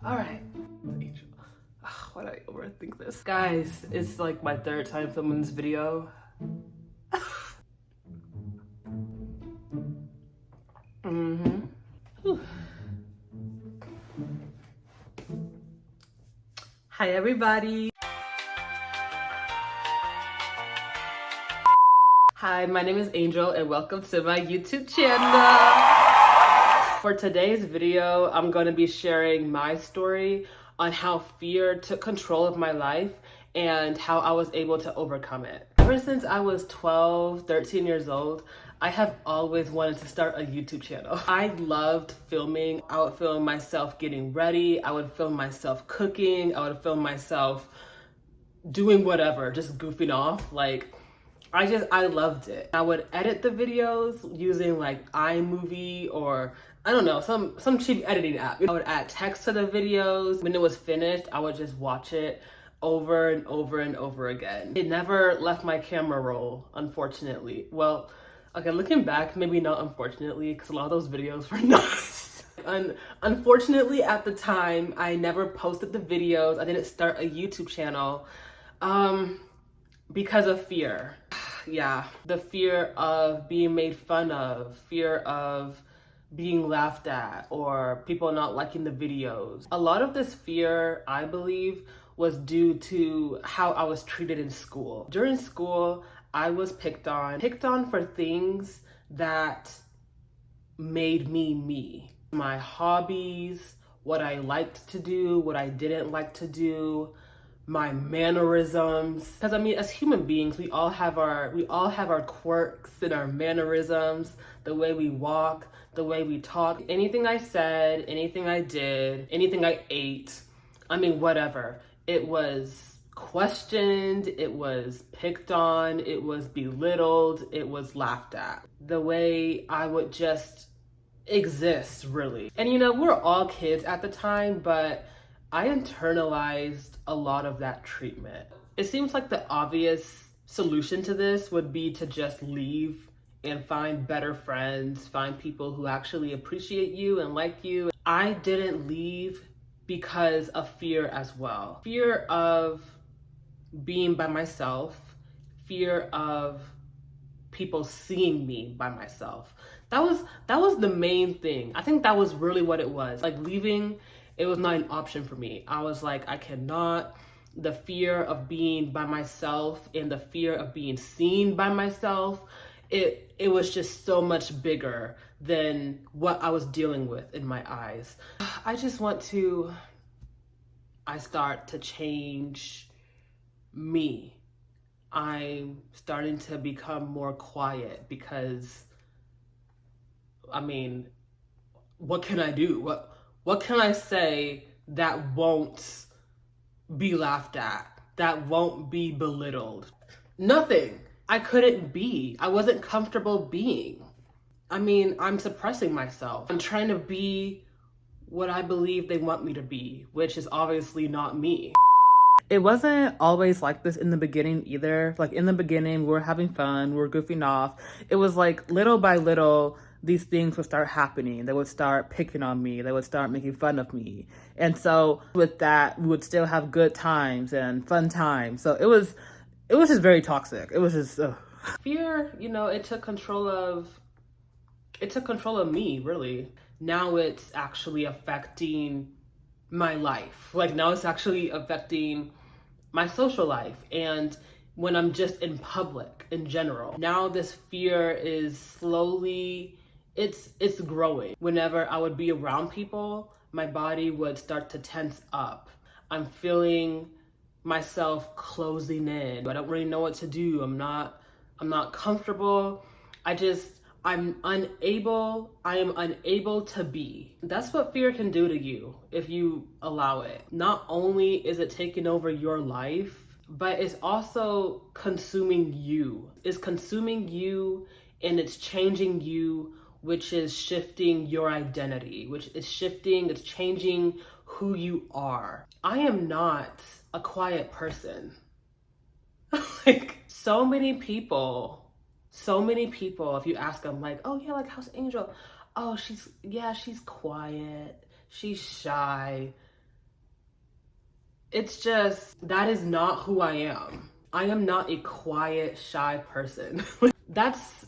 All right. Angel. Why do I overthink this? Guys, it's like my third time filming this video. Hi, everybody. Hi, my name is Angel and welcome to my YouTube channel. For today's video, I'm going to be sharing my story on how fear took control of my life and how I was able to overcome it. Ever since I was 12, 13 years old, I have always wanted to start a YouTube channel. I loved filming. I would film myself getting ready. I would film myself cooking. I would film myself doing whatever, just goofing off. I loved it. I would edit the videos using like iMovie or I don't know, some cheap editing app. I would add text to the videos. When it was finished, I would just watch it over and over and over again. It never left my camera roll, unfortunately. Well, okay, looking back, maybe not unfortunately, because a lot of those videos were nice. Unfortunately, at the time, I never posted the videos. I didn't start a YouTube channel because of fear. Yeah, the fear of being made fun of, fear of being laughed at, or people not liking the videos. A lot of this fear, I believe, was due to how I was treated in school. During school, I was picked on for things that made me me. My hobbies, what I liked to do, what I didn't like to do, my mannerisms. Because I mean, as human beings, we all have our quirks and our mannerisms, the way we walk, the way we talk. Anything I said, anything I did, anything I ate, I mean, whatever. It was questioned, it was picked on, it was belittled, it was laughed at. The way I would just exist, really. And you know, we're all kids at the time, but I internalized a lot of that treatment. It seems like the obvious solution to this would be to just leave and find better friends, find people who actually appreciate you and like you. I didn't leave because of fear as well. Fear of being by myself, fear of people seeing me by myself. That was the main thing. I think that was really what it was. Like leaving, it was not an option for me. I was like, I cannot. The fear of being by myself and the fear of being seen by myself, it was just so much bigger than what I was dealing with in my eyes. I start to change me. I'm starting to become more quiet because, I mean, what can I do? What can I say that won't be laughed at, that won't be belittled? Nothing. I couldn't be. I wasn't comfortable being. I mean, I'm suppressing myself. I'm trying to be what I believe they want me to be, which is obviously not me. It wasn't always like this in the beginning either. Like in the beginning, we were having fun, we were goofing off. It was like little by little, these things would start happening. They would start picking on me. They would start making fun of me. And so with that, we would still have good times and fun times. So it was just very toxic. It was just, fear, you know, it took control of me, really. Now it's actually affecting my life. Like now it's actually affecting my social life and when I'm just in public in general. Now this fear is slowly, it's growing. Whenever I would be around people, my body would start to tense up. I'm feeling myself closing in. I don't really know what to do. I'm not comfortable. I am unable to be. That's what fear can do to you if you allow it. Not only is it taking over your life, but it's also consuming you. It's consuming you and it's changing you, which is shifting your identity, it's changing who you are. I am not a quiet person. Like so many people, if you ask them like, oh yeah, like how's Angel? Oh, she's quiet, she's shy. it's just, that is not who I am. I am not a quiet, shy person. That's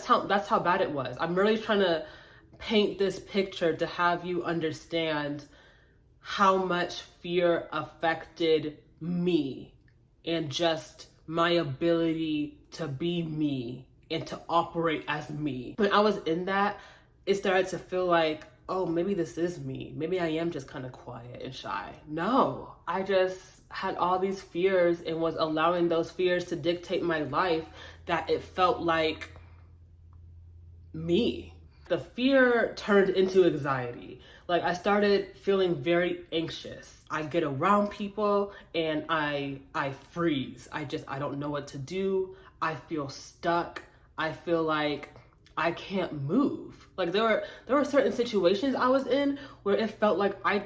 how bad it was. I'm really trying to paint this picture to have you understand how much fear affected me and just my ability to be me and to operate as me. When I was in that, it started to feel like, oh, maybe this is me. Maybe I am just kind of quiet and shy. No, I just had all these fears and was allowing those fears to dictate my life, that it felt like me. The fear turned into anxiety. Like, I started feeling very anxious. I get around people and I freeze. I don't know what to do. I feel stuck. I feel like I can't move. Like, there were certain situations I was in where it felt like I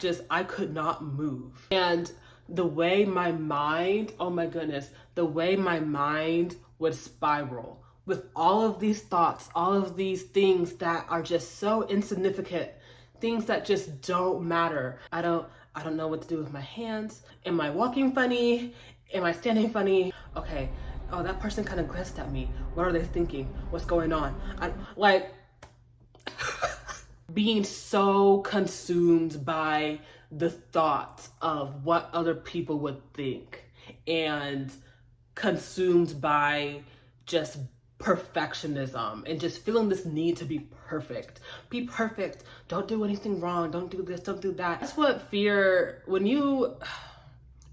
could not move. And the way my mind, oh my goodness, the way my mind would spiral with all of these thoughts, all of these things that are just so insignificant, things that just don't matter. I don't know what to do with my hands. Am I walking funny? Am I standing funny? Okay, oh, that person kind of glanced at me. What are they thinking? What's going on? Being so consumed by the thoughts of what other people would think, and consumed by just perfectionism and just feeling this need to be perfect. Be perfect. Don't do anything wrong. Don't do this, don't do that. That's what fear, when you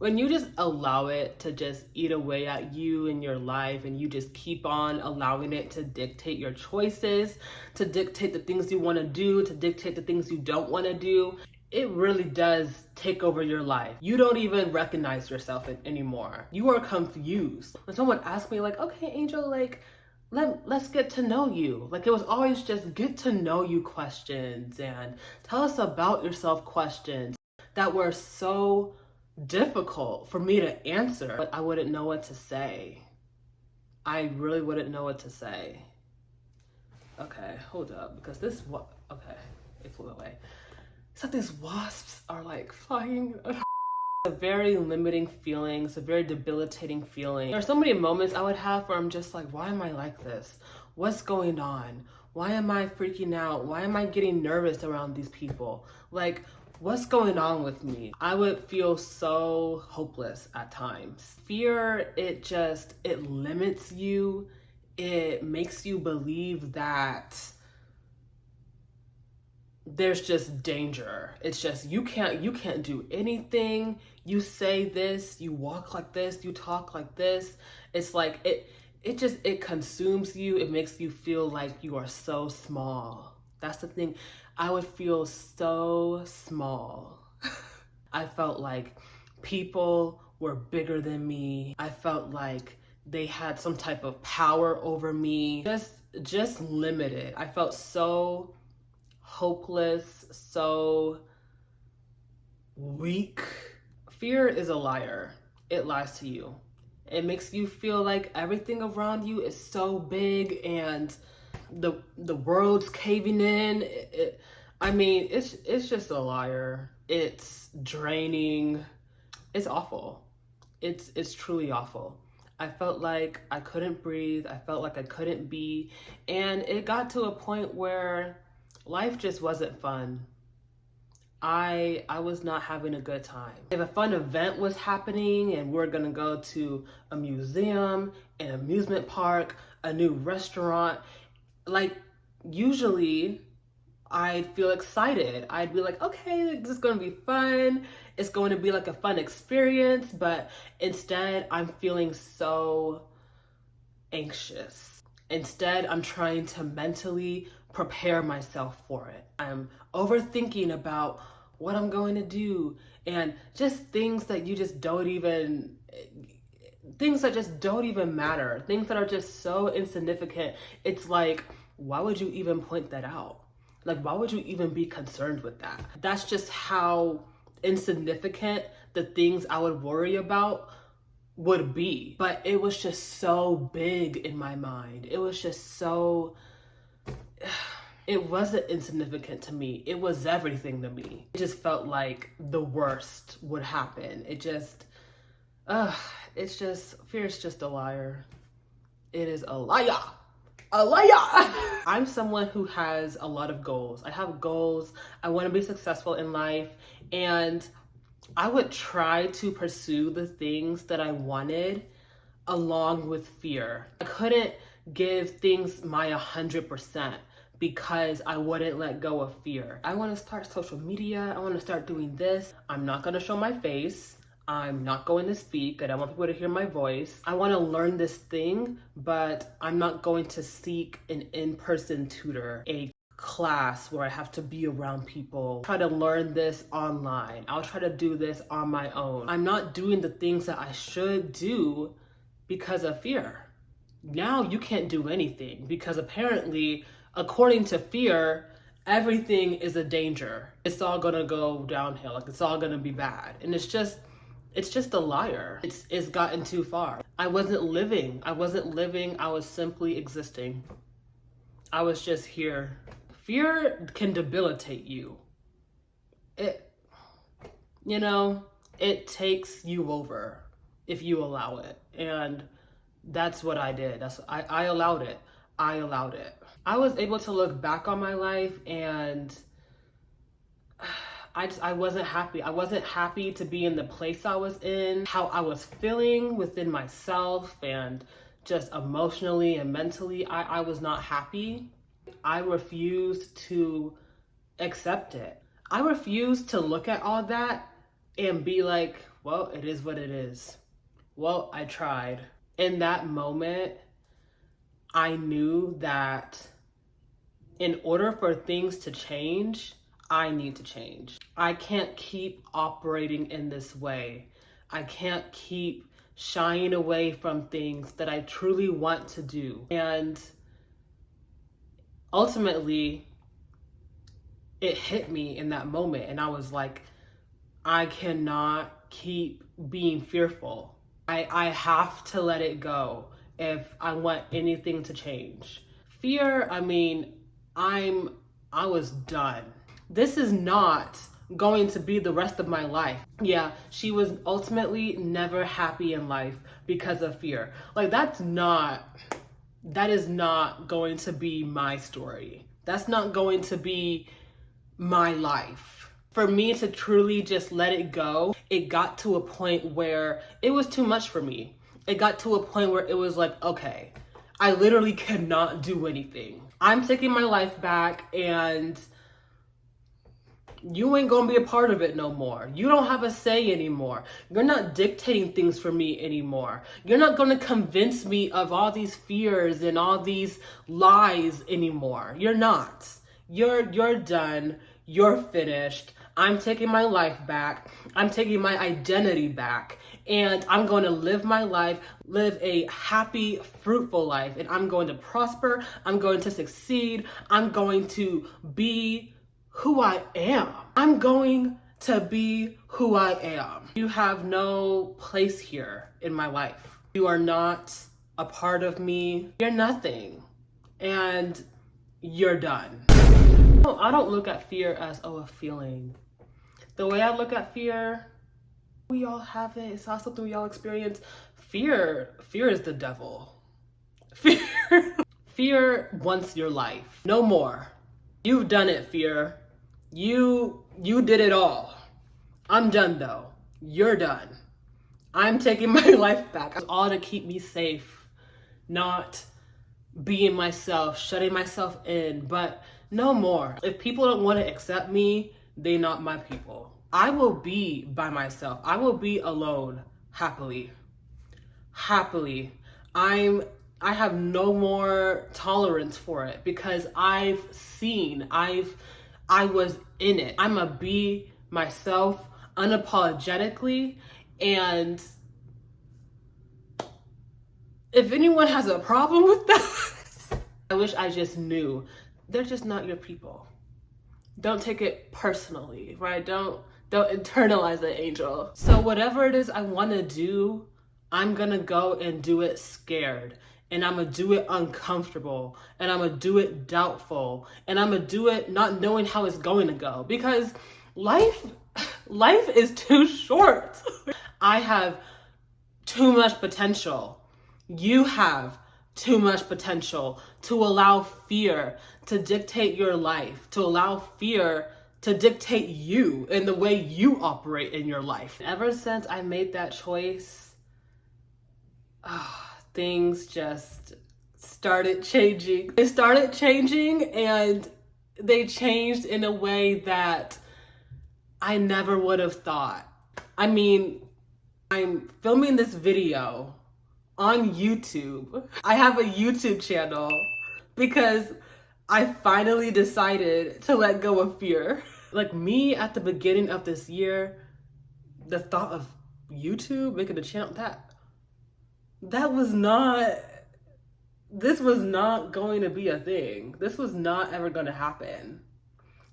just allow it to just eat away at you in your life, and you just keep on allowing it to dictate your choices, to dictate the things you want to do, to dictate the things you don't want to do, it really does take over your life. You don't even recognize yourself anymore. You are confused. When someone asks me, like, okay, Angel, like, let's get to know you. Like, it was always just get to know you questions and tell us about yourself questions that were so difficult for me to answer. But I wouldn't know what to say. I really wouldn't know what to say. Okay, hold up, because okay, it flew away. It's like these wasps are like flying. A very limiting feeling. It's a very debilitating feeling. There are so many moments I would have where I'm just like, why am I like this? What's going on? Why am I freaking out? Why am I getting nervous around these people? Like, what's going on with me? I would feel so hopeless at times. Fear, it limits you. It makes you believe that there's just danger. It's just, you can't do anything. You say this, you walk like this, you talk like this. It's like, it consumes you. It makes you feel like you are so small. That's the thing. I would feel so small. I felt like people were bigger than me. I felt like they had some type of power over me. Just limited. I felt so hopeless, so weak. Fear is a liar. It lies to you. It makes you feel like everything around you is so big and the world's caving in. It's just a liar. It's draining. It's awful. It's truly awful. I felt like I couldn't breathe. I felt like I couldn't be. And it got to a point where life just wasn't fun. I was not having a good time. If a fun event was happening and we're gonna go to a museum, an amusement park, a new restaurant, like, usually I'd feel excited. I'd be like, okay, this is gonna be fun. It's going to be like a fun experience, but instead I'm feeling so anxious. Instead, I'm trying to mentally prepare myself for it. I'm overthinking about what I'm going to do, and just things that just don't even matter, things that are just so insignificant. It's like, why would you even point that out? Like, why would you even be concerned with that? That's just how insignificant the things I would worry about would be. But it was just so big in my mind. It was just so, it wasn't insignificant to me. It was everything to me. It just felt like the worst would happen. Fear is just a liar. It is a liar. A liar. I'm someone who has a lot of goals. I have goals. I want to be successful in life, and I would try to pursue the things that I wanted along with fear. I couldn't give things my 100% because I wouldn't let go of fear. I want to start social media. I want to start doing this. I'm not going to show my face. I'm not going to speak. I don't want people to hear my voice. I want to learn this thing, but I'm not going to seek an in-person tutor, a class where I have to be around people. Try to learn this online. I'll try to do this on my own. I'm not doing the things that I should do because of fear. Now you can't do anything because apparently, according to fear, everything is a danger. It's all gonna go downhill. Like, it's all gonna be bad. And it's just a liar. It's gotten too far. I wasn't living. I was simply existing. I was just here. Fear can debilitate you. It takes you over if you allow it. And that's what I did. I allowed it. I was able to look back on my life, and I wasn't happy. I wasn't happy to be in the place I was in, how I was feeling within myself, and just emotionally and mentally. I was not happy. I refused to accept it. I refused to look at all that and be like, well, it is what it is. Well, I tried. In that moment, I knew that in order for things to change, I need to change. I can't keep operating in this way. I can't keep shying away from things that I truly want to do. And ultimately, it hit me in that moment. And I was like, I cannot keep being fearful. I have to let it go if I want anything to change. Fear, I was done. This is not going to be the rest of my life. Yeah, she was ultimately never happy in life because of fear. Like, that is not going to be my story. That's not going to be my life. For me to truly just let it go, it got to a point where it was too much for me. It got to a point where it was like, okay, I literally cannot do anything. I'm taking my life back, and you ain't gonna be a part of it no more. You don't have a say anymore. You're not dictating things for me anymore. You're not gonna convince me of all these fears and all these lies anymore. You're not. You're done. You're finished. I'm taking my life back. I'm taking my identity back. And I'm going to live my life, live a happy, fruitful life. And I'm going to prosper. I'm going to succeed. I'm going to be who I am. I'm going to be who I am. You have no place here in my life. You are not a part of me. You're nothing. And you're done. I don't look at fear as, a feeling. The way I look at fear, we all have it. It's not something we all experience. Fear is the devil. Fear wants your life. No more. You've done it, fear. You did it all. I'm done though. You're done. I'm taking my life back. It's all to keep me safe, not being myself, shutting myself in, but no more. If people don't want to accept me, they're not my people. I will be by myself. I will be alone, happily. I have no more tolerance for it because I was in it. I'm gonna be myself unapologetically, and if anyone has a problem with that, I wish I just knew. They're just not your people. Don't take it personally, right? Don't internalize it, Angel. So whatever it is I want to do, I'm gonna go and do it scared. and I'm gonna do it uncomfortable, and I'm gonna do it doubtful, and I'm gonna do it not knowing how it's going to go, because life is too short. I have too much potential. You have too much potential to allow fear to dictate your life, to allow fear to dictate you and the way you operate in your life. Ever since I made that choice, things just started changing. They started changing, and they changed in a way that I never would have thought. I mean, I'm filming this video on YouTube. I have a YouTube channel because I finally decided to let go of fear. Like me at the beginning of this year, the thought of YouTube, making a channel, this was not going to be a thing. This was not ever going to happen.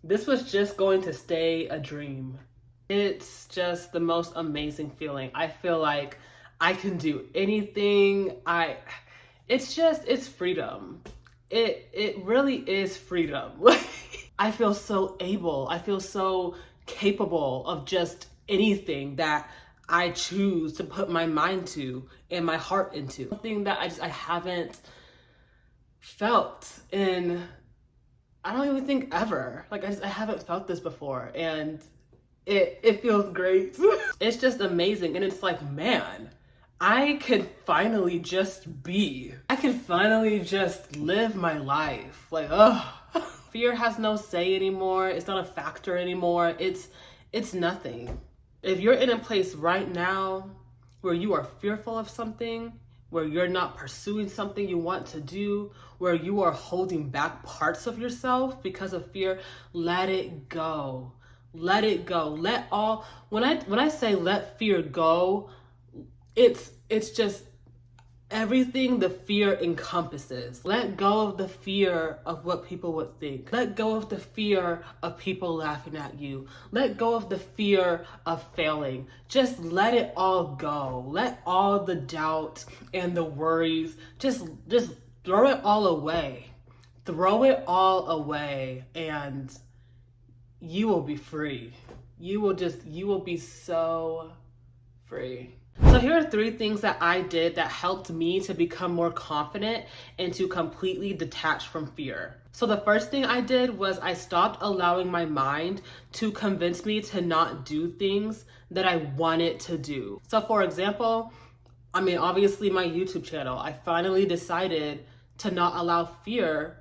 This was just going to stay a dream. It's just the most amazing feeling. I feel like I can do anything. It's freedom. It really is freedom. I feel so able. I feel so capable of just anything that I choose to put my mind to and my heart into. Something that I haven't felt in, I don't even think ever. Like I haven't felt this before, and it feels great. It's just amazing, and it's like, man, I can finally just be. I can finally just live my life. Like, fear has no say anymore. It's not a factor anymore. It's nothing. If you're in a place right now where you are fearful of something, where you're not pursuing something you want to do, where you are holding back parts of yourself because of fear, let it go. Let it go. When I say let fear go, it's just everything the fear encompasses. Let go of the fear of what people would think. Let go of the fear of people laughing at you. Let go of the fear of failing. Just let it all go. Let all the doubt and the worries, just throw it all away. Throw it all away, and you will be free. You will be so free. So here are 3 things that I did that helped me to become more confident and to completely detach from fear. So the first thing I did was I stopped allowing my mind to convince me to not do things that I wanted to do. So for example, obviously my YouTube channel, I finally decided to not allow fear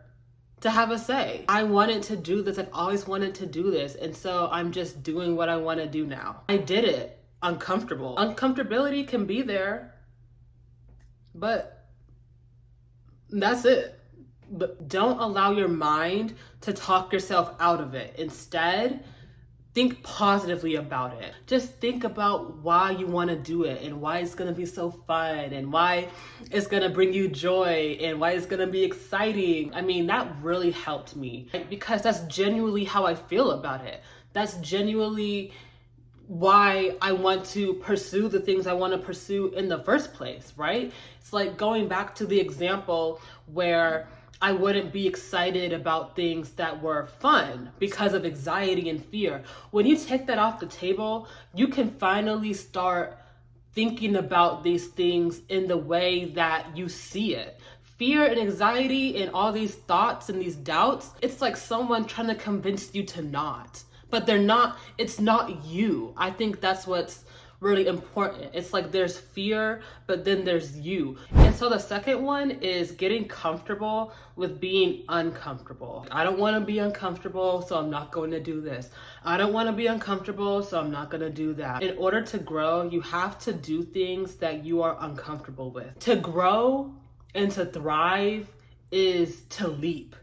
to have a say. I wanted to do this. I've always wanted to do this. And so I'm just doing what I want to do now. I did it. Uncomfortable. Uncomfortability can be there, but that's it. But don't allow your mind to talk yourself out of it. Instead, think positively about it. Just think about why you want to do it, and why it's going to be so fun, and why it's going to bring you joy, and why it's going to be exciting. That really helped me, because that's genuinely how I feel about it. That's genuinely why I want to pursue the things I want to pursue in the first place, right? It's like going back to the example where I wouldn't be excited about things that were fun because of anxiety and fear. When you take that off the table, you can finally start thinking about these things in the way that you see it. Fear and anxiety and all these thoughts and these doubts, it's like someone trying to convince you to not. But they're not, it's not you. I think that's what's really important. It's like there's fear, but then there's you. And so the second one is getting comfortable with being uncomfortable. I don't want to be uncomfortable, so I'm not going to do this. I don't want to be uncomfortable, so I'm not going to do that. In order to grow, you have to do things that you are uncomfortable with. To grow and to thrive is to leap.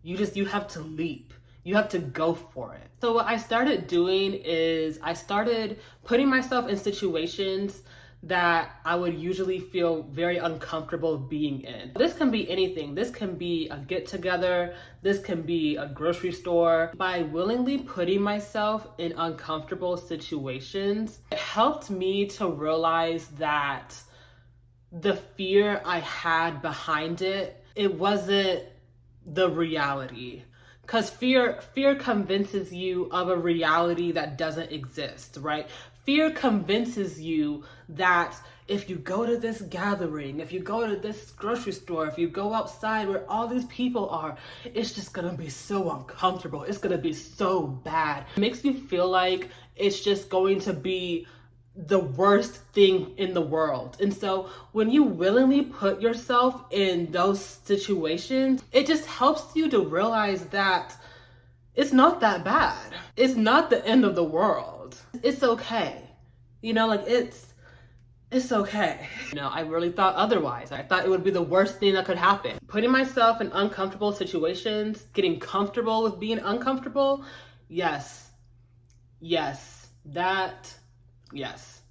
You have to leap. You have to go for it. So what I started doing is I started putting myself in situations that I would usually feel very uncomfortable being in. This can be anything. This can be a get together. This can be a grocery store. By willingly putting myself in uncomfortable situations, it helped me to realize that the fear I had behind it, it wasn't the reality. Because fear convinces you of a reality that doesn't exist, right? Fear convinces you that if you go to this gathering, if you go to this grocery store, if you go outside where all these people are, it's just gonna be so uncomfortable. It's gonna be so bad. It makes you feel like it's just going to be the worst thing in the world. And so when you willingly put yourself in those situations, it just helps you to realize that it's not that bad. It's not the end of the world. It's okay. You know, like it's okay. You know, I really thought otherwise. I thought it would be the worst thing that could happen. Putting myself in uncomfortable situations, getting comfortable with being uncomfortable, yes. Yes. Yes.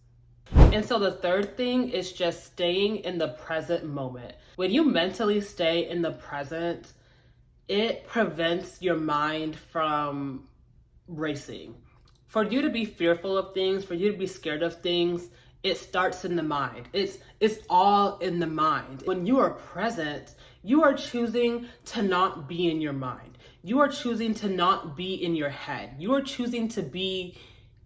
And so the third thing is just staying in the present moment. When you mentally stay in the present, it prevents your mind from racing. For you to be fearful of things, for you to be scared of things, it starts in the mind. It's all in the mind. When you are present, you are choosing to not be in your mind. You are choosing to not be in your head. You are choosing to be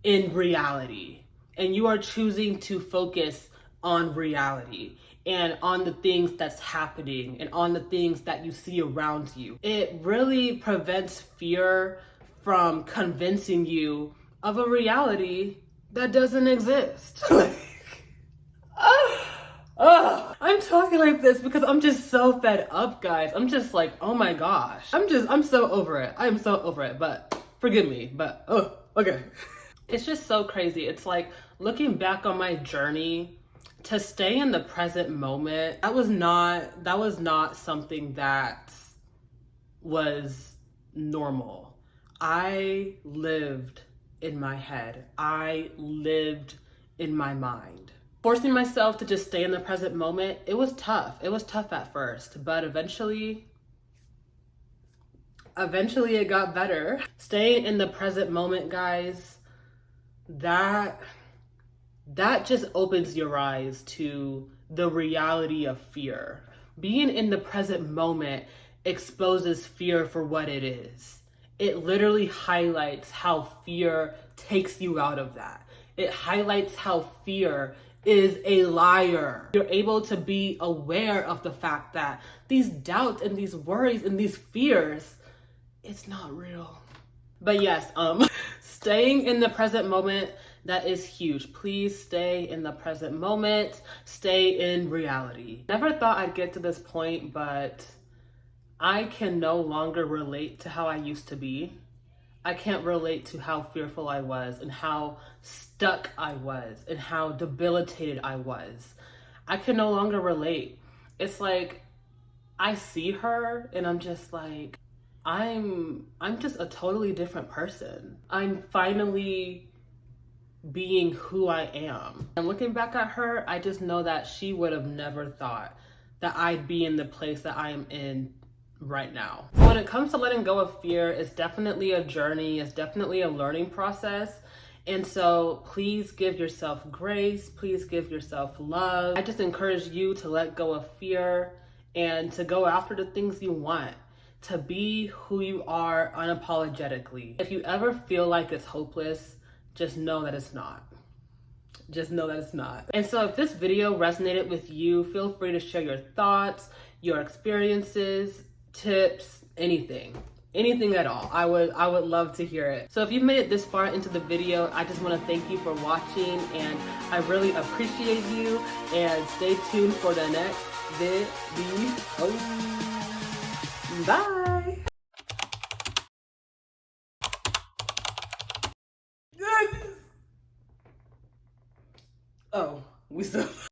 in reality. And you are choosing to focus on reality and on the things that's happening and on the things that you see around you. It really prevents fear from convincing you of a reality that doesn't exist. I'm talking like this because I'm just so fed up, guys. I'm just like, oh my gosh. I'm so over it. I am so over it, but forgive me, but okay. It's just so crazy. It's like looking back on my journey to stay in the present moment. That was not something that was normal. I lived in my head. I lived in my mind. Forcing myself to just stay in the present moment, it was tough. It was tough at first, but eventually it got better. Staying in the present moment, guys, that just opens your eyes to the reality of fear. Being in the present moment exposes fear for what it is. It literally highlights how fear takes you out of that. It highlights how fear is a liar. You're able to be aware of the fact that these doubts and these worries and these fears, it's not real. But yes, staying in the present moment, that is huge. Please stay in the present moment. Stay in reality. Never thought I'd get to this point, but I can no longer relate to how I used to be. I can't relate to how fearful I was and how stuck I was and how debilitated I was. I can no longer relate. It's like I see her and I'm just like, I'm just a totally different person. I'm finally being who I am. And looking back at her, I just know that she would have never thought that I'd be in the place that I am in right now. So when it comes to letting go of fear, it's definitely a journey. It's definitely a learning process. And so please give yourself grace. Please give yourself love. I just encourage you to let go of fear and to go after the things you want, to be who you are unapologetically. If you ever feel like it's hopeless, just know that it's not. Just know that it's not. And so if this video resonated with you, feel free to share your thoughts, your experiences, tips, anything at all. I would love to hear it. So if you've made it this far into the video, I just want to thank you for watching and I really appreciate you, and stay tuned for the next video. Bye. Oh, we still